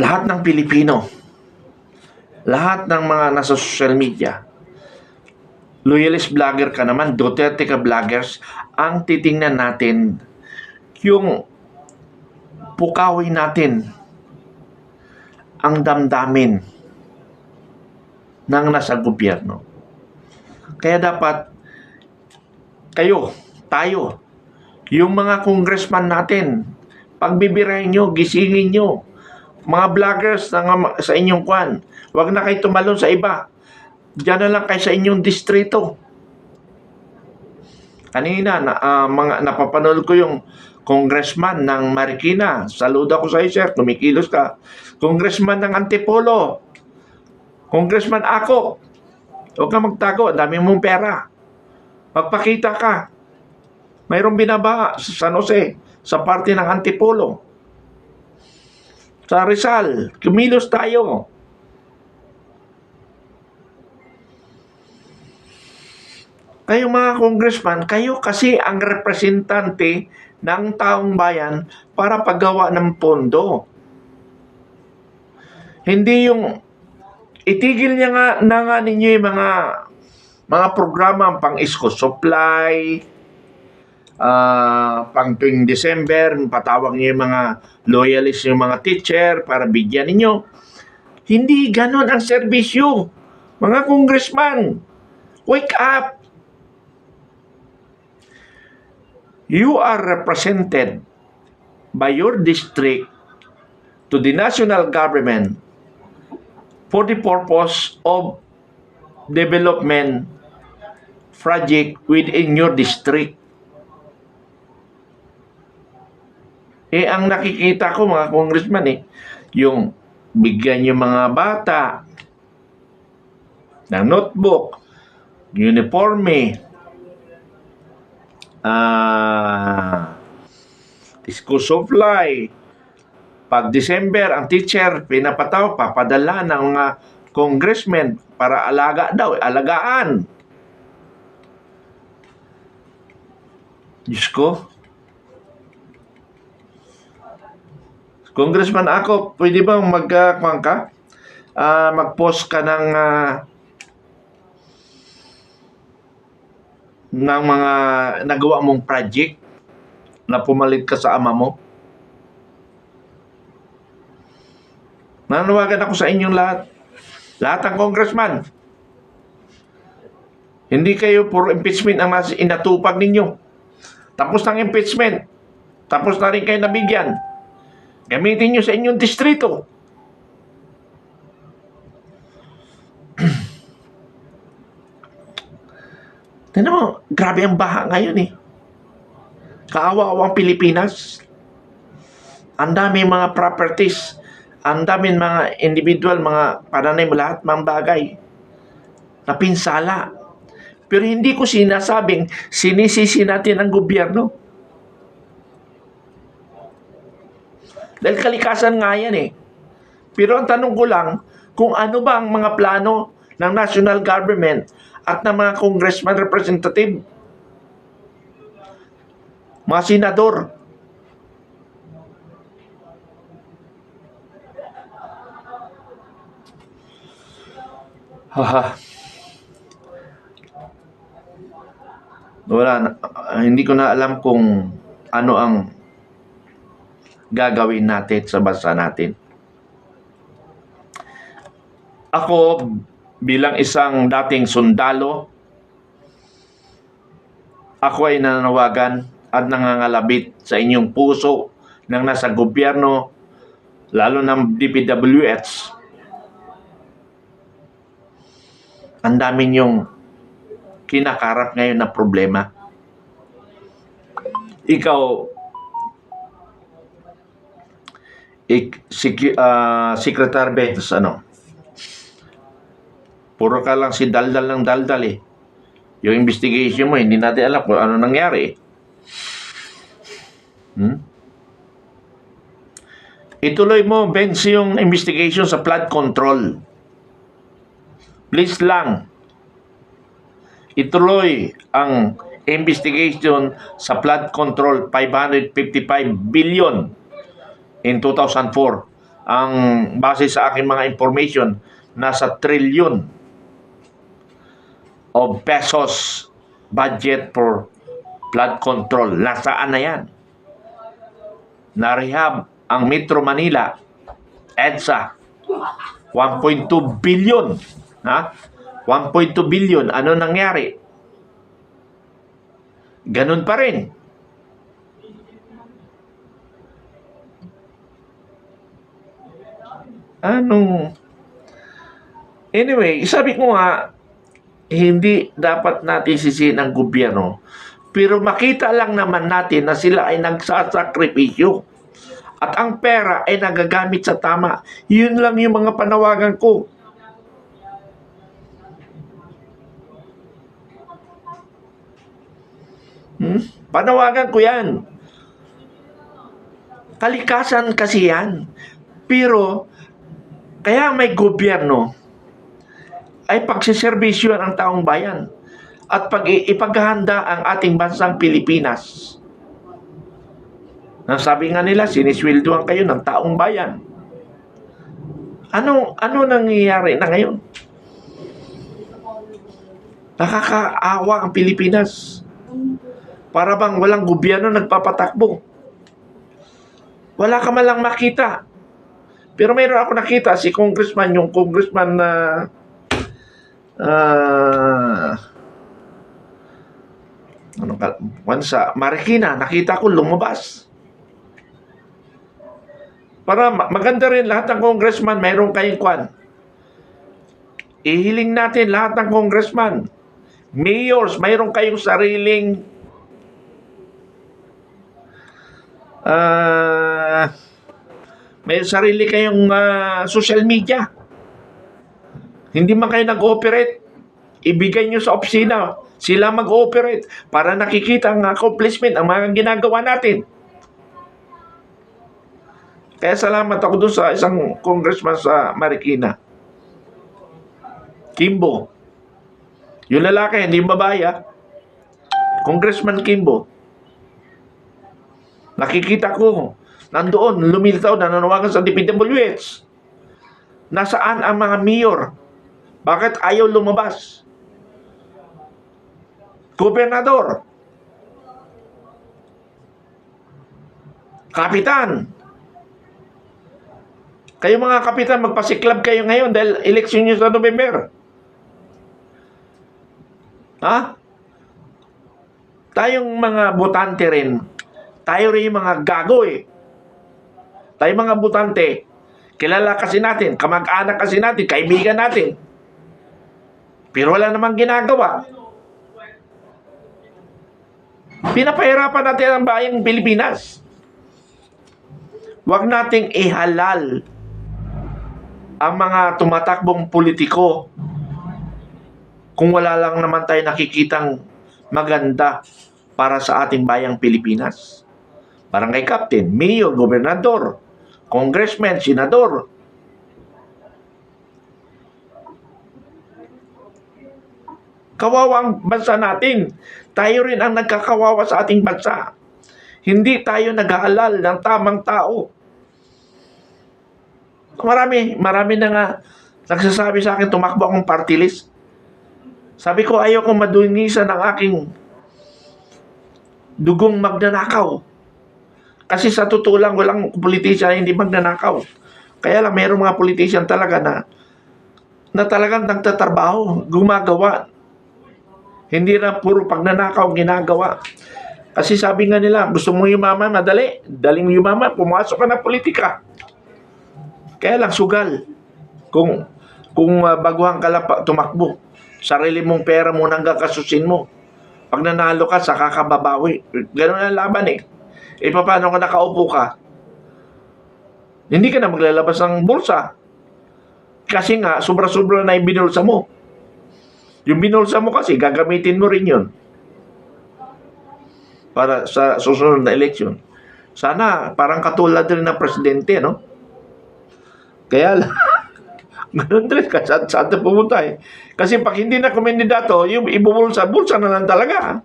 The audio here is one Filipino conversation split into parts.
lahat ng Pilipino, lahat ng mga nasa social media, loyalist vlogger ka naman, Duterte ka vloggers, ang titingnan natin yung pukawin natin ang damdamin ng nasa gobyerno. Kaya dapat kayo, tayo, yung mga congressman natin, pagbibirahin nyo, gisingin nyo. Mga vloggers sa inyong kwan, huwag na kayo tumalon sa iba. Diyan na lang kayo sa inyong distrito. Kanina, napapanood ko yung congressman ng Marikina. Saludo ako sa iyo, sir. Kumikilos ka. Congressman ng Antipolo. Congressman ako. Huwag ka magtago. Dami mong pera. Magpakita ka. Mayroong binaba sa San Jose, sa parte ng Antipolo. Sa Rizal, kumilos tayo. Kayo mga congressman, kayo kasi ang representante ng taong bayan para paggawa ng pondo. Hindi yung itigil niya nga ninyo yung mga programa pang isko supply, pang tuwing December, patawag niyo yung mga loyalist, yung mga teacher para bigyan ninyo. Hindi ganon ang serbisyo. Mga congressman, wake up! You are represented by your district to the national government for the purpose of development project within your district. Ang nakikita ko mga congressman yung bigyan yung mga bata ng notebook, uniforme, school supply. Pag December, ang teacher, papadala ng mga congressmen para alagaan. Diyos ko. Congressman ako, pwede bang mag-post ka ng mga nagawa mong project na pumalit ka sa ama mo? Nanawagan ako sa inyong lahat ng congressman. Hindi kayo puro impeachment ang inatupag ninyo. Tapos ng impeachment, tapos na rin kayo nabigyan. Gamitin nyo sa inyong distrito. Tignan mo, grabe ang baha ngayon Kaawa-awang Pilipinas. Ang dami mga properties, ang dami mga individual, mga pananim, lahat mga bagay na pinsala. Pero hindi ko sinasabing sinisisi natin ang gobyerno. Dahil kalikasan nga yan Pero ang tanong ko lang, kung ano ba ang mga plano ng national government at ng mga congressman representative, mga senador. Hindi ko na alam kung ano ang gagawin natin sa bansa natin. Ako, bilang isang dating sundalo, ako ay nananawagan at nangangalabit sa inyong puso ng nasa gobyerno, lalo ng DPWH. Ang dami niyong kinakarap ngayon na problema. Ikaw, Secretary Benz, puro ka lang si daldal ng daldal Yung investigation mo, hindi natin alam kung ano nangyari. Ituloy mo, Benz, yung investigation sa flood control. Please lang. Ituloy ang investigation sa flood control, 555 billion in 2004. ang base sa aking mga information, nasa trillion of pesos budget for flood control. Nasaan na yan? Na-rehab ang Metro Manila, EDSA, 1.2 billion. Ha? 1.2 billion. Ano nangyari? Ganun pa rin. Anyway, sabi ko nga, hindi dapat natin sisihin ang gobyerno. Pero makita lang naman natin na sila ay nagsasakripisyo. At ang pera ay nagagamit sa tama. Yun lang yung mga panawagan ko. Panawagan ko yan. Kalikasan kasi yan. Pero, kaya may gobyerno, ay pagsiservisyo ang taong bayan at ipaghahanda ang ating bansang Pilipinas. Sabi nga nila, sinisweldohan kayo ng taong bayan. Ano nangyayari na ngayon? Nakakaawa ang Pilipinas. Para bang walang gobyerno nagpapatakbo. Wala ka man lang makita. Pero mayroon ako nakita, si congressman, yung congressman na sa Marikina, nakita ko lumabas. Para maganda rin lahat ng congressman, mayroon kayong kwan. Ihiling natin lahat ng congressman, mayors, mayroon kayong sariling may sarili kayong social media. Hindi man kayo nag-ooperate, ibigay nyo sa opisina, sila mag-ooperate para nakikita ang accomplishment, ang mga ginagawa natin. Kaya salamat ako doon sa isang congressman sa Marikina, Kimbo. Yung lalaki, hindi babae, Congressman Kimbo. Nakikita ko, nandoon, lumilitaw, nananawagan sa DPWH. Nasaan ang mga mayor? Bakit ayaw lumabas? Gobernador. Kapitan. Kayo mga kapitan, magpasiklab kayo ngayon dahil eleksyon nyo sa November. Tayong mga botante rin, tayo rin yung mga gago Tayo mga botante, kilala kasi natin, kamag-anak kasi natin, kaibigan natin. Pero wala namang ginagawa. Pinapahirapan natin ang bayang Pilipinas. Huwag nating ihalal ang mga tumatakbong politiko kung wala lang naman tayo nakikitang maganda para sa ating bayang Pilipinas. Barangay captain, mayor, gobernador, congressman, senador. Kawawa ang bansa natin. Tayo rin ang nagkakawawa sa ating bansa. Hindi tayo nag-aalala ng tamang tao. Marami na nga nagsasabi sa akin, tumakbo akong party list. Sabi ko, ayaw kong madunisan ng aking dugong magnanakaw. Kasi sa totoo lang, walang politician na hindi magnanakaw. Kaya lang, mayroong mga politician talaga na talagang nagtatrabaho, gumagawa. Hindi na puro pagnanakaw ginagawa. Kasi sabi nga nila, gusto mo yumaman, madali. Daling yumaman, pumasok ka na politika. Kaya lang, sugal. Kung baguhan ka lang tumakbo, sarili mong pera mo nang kakasusin mo. Pag nanalo ka, saka ka babawi. Ganun ang laban paano ka nakaupo ka? Hindi ka na maglalabas ng bulsa. Kasi nga, sobra-sobra na yung binulsa mo. Yung binulsa mo kasi, gagamitin mo rin yun para sa susunod na eleksyon. Sana, parang katulad rin ng presidente, no? Kaya lang, ganun rin, saan na pumunta Kasi pag hindi na kumandidato, yung ibubulsa, bulsa na lang talaga.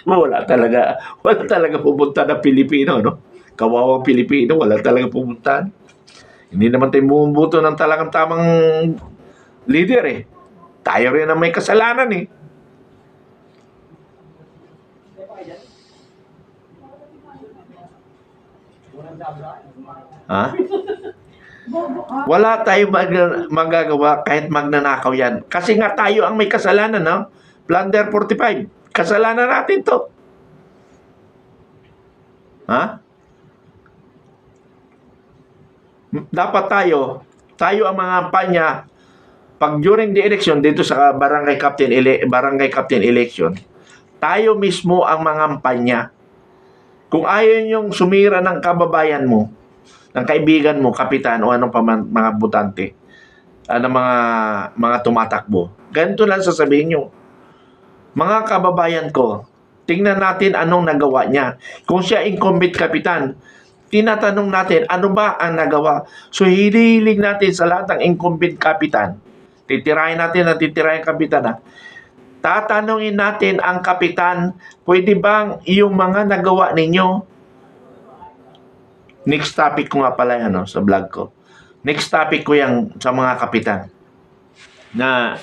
Wala talaga pupunta na Pilipino, no? Kawawang Pilipino, wala talaga pupunta. Hindi naman tayo bumubuto ng talagang tamang leader eh. Tayo rin ang may kasalanan eh. Ha? Wala tayong magagawa kahit magnanakaw yan. Kasi nga tayo ang may kasalanan, no? Plunder 45. Kasalanan natin to. Ha? Dapat tayo ang mga panya, pag during the election, dito sa barangay captain election, tayo mismo ang mga panya. Kung ayaw niyong sumira ng kababayan mo, ng kaibigan mo, kapitan o anong mga butante, mga tumatakbo, ganito lang sasabihin nyo. Mga kababayan ko, tingnan natin anong nagawa niya. Kung siya incumbent kapitan, tinatanong natin ano ba ang nagawa. So hililing natin sa lahat ng incumbent kapitan. Titirahin natin ang titirahin kapitan ha. Tatanungin natin ang kapitan, pwede bang yung mga nagawa ninyo? Next topic ko nga pala yan, no, sa vlog ko. Next topic ko yan sa mga kapitan. Na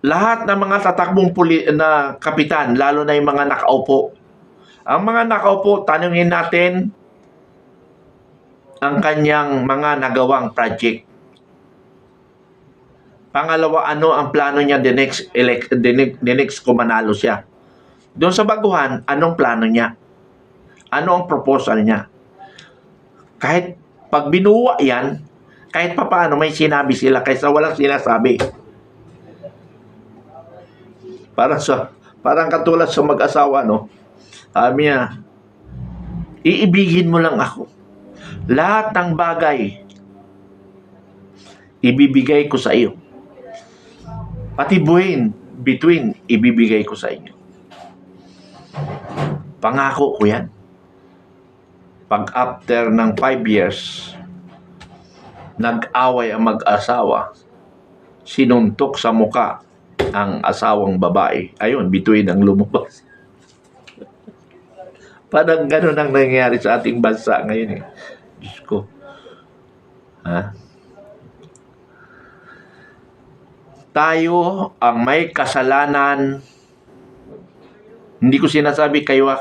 lahat ng mga tatakbong na kapitan, lalo na yung mga nakaupo. Ang mga nakaupo, tanungin natin ang kanyang mga nagawang project. Pangalawa, ano ang plano niya the next kung manalo siya. Doon sa baguhan, anong plano niya? Ano ang proposal niya? Kahit pag binuwa yan, kahit papaano may sinabi sila kaysa walang sinasabi. Parang katulad sa mag-asawa, no? Sabi niya, iibigin mo lang ako. Lahat ng bagay, ibibigay ko sa iyo. Pati between, ibibigay ko sa inyo. Pangako ko yan. Pag after ng 5 years, nag-away ang mag-asawa, sinuntok sa muka ang asawang babae. Ayun, between ang lumabas. Parang gano'n ang nangyayari sa ating bansa ngayon eh. Diyos ko. Ha? Tayo ang may kasalanan. Hindi ko sinasabi kayo,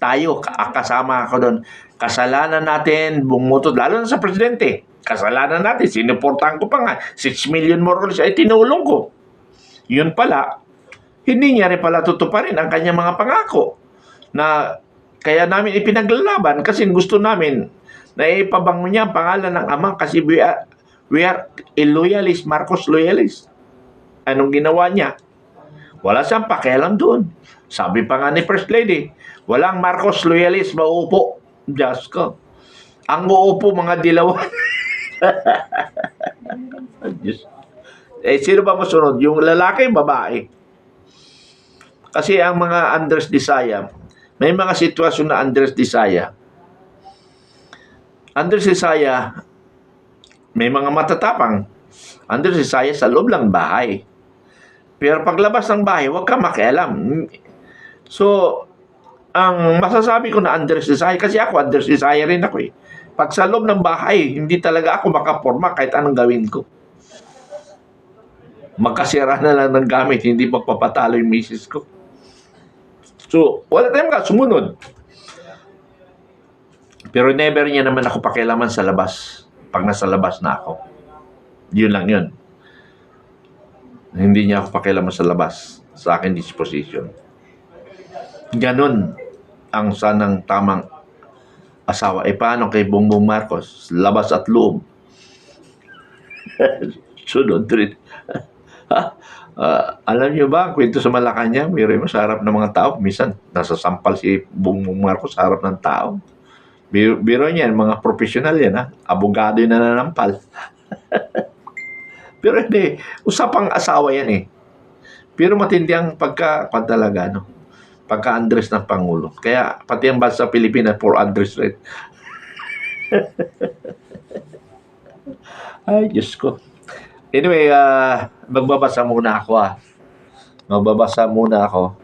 tayo, kasama ako doon. Kasalanan natin, bumuto, lalo na sa presidente. Kasalanan natin, sinuportahan ko pa nga. 6 million more or less ay tinulong ko. Yun pala, hindi niya rin pala tutuparin ang kanyang mga pangako. Na kaya namin ipinaglalaban kasi gusto namin na ipabango niya ang pangalan ng ama kasi we are a loyalist, Marcos loyalist. Anong ginawa niya? Wala siyang pakialam doon. Sabi pa nga ni First Lady, walang Marcos loyalist mauupo. Diyos ko. Ang uupo mga dilawan. Sino ba masunod? Yung lalaki, babae. Kasi ang mga Andres Desaya, may mga sitwasyon na Andres Desaya. Andres Desaya, may mga matatapang. Andres Desaya sa loob lang bahay. Pero paglabas ng bahay, huwag ka makialam. So, ang masasabi ko na Andres Desaya, kasi ako Andres Desaya rin ako eh. Pag sa loob ng bahay, hindi talaga ako makaporma kahit anong gawin ko. Magkasira na lang ng gamit, hindi magpapatalo yung misis ko. So, wala tayong sumunod. Pero never niya naman ako pakialaman sa labas. Pag nasa labas na ako. Yun lang yun. Hindi niya ako pakialaman sa labas. Sa akin disposition. Ganon ang sanang tamang asawa. Paano kay Bongbong Marcos? Labas at loob. Sunod rin. Alam niyo ba, kwento sa Malacanang, mayroon mo sa harap ng mga tao, minsan nasasampal si Bongbong Marcos sa harap ng tao. Biro niyan, mga profesional yan, ha? Abogado yung nananampal. Pero hindi, usapang asawa yan eh. Pero matindi ang talaga, no? Pagka-Andres ng Pangulo. Kaya pati ang bansa Pilipinas for Andres rin. Ay, Diyos ko. Anyway, magbabasa muna ako. Magbabasa muna ako.